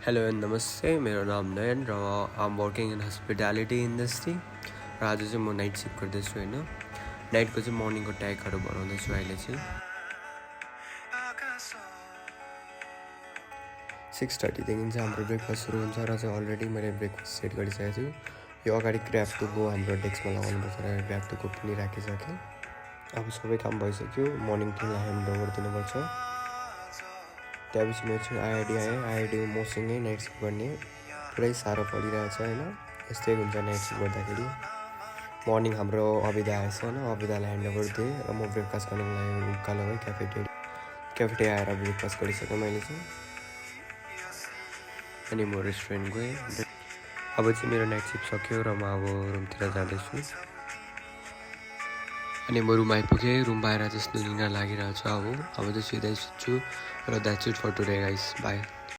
Hello and namaste. मेरो नाम नयन र I'm working in hospitality industry. र आज चाहिँ म नाइट सिफ्ट गर्दैछु हैन. नाइटको चाहिँ मर्निङको ट्यागहरू बनाउँदैछु अहिले चाहिँ. 6:30 देखि चाहिँ हाम्रो ब्रेकफास्ट सुरु हुन्छ र चाहिँ अलरेडी मैले ब्रेकफास्ट सेट गरिसकेको छु. यो अगाडि ग्र्याब टु गो हाम्रो डेस्कमा लगाउनुपर्छ र ग्र्याब टु गो पनि राखिसकेँ. अब सबै काम भइसक्यो. मर्निङ टिमलाई ह्यान्ड ओभर दिनुपर्छ. त्यसपछि म चाहिँ आइआइडी आएँ. आइआइडी मसँगै नाइट सिफ्ट गर्ने पुरै साह्रो परिरहेछ होइन. यस्तै हुन्छ नाइट सिफ्ट गर्दाखेरि. मर्निङ हाम्रो अविदा आएछ होइन. अविदालाई ह्यान्ड ओभर दिएँ र म ब्रेकफास्ट गर्नको लागि उकालो गएँ क्याफेटे आएर ब्रेकफास्ट गरिसकेँ मैले चाहिँ. अनि म रेस्टुरेन्ट गएँ. अब चाहिँ मेरो नाइट सिफ्ट सक्यो र म अब रुमतिर जाँदैछु. अनि म रुम आइपुगेँ. रुम बाहिर त्यस्तो निद्रा लागिरहेको छ अब चाहिँ सिधै सुत्छु र that's it for today guys. By.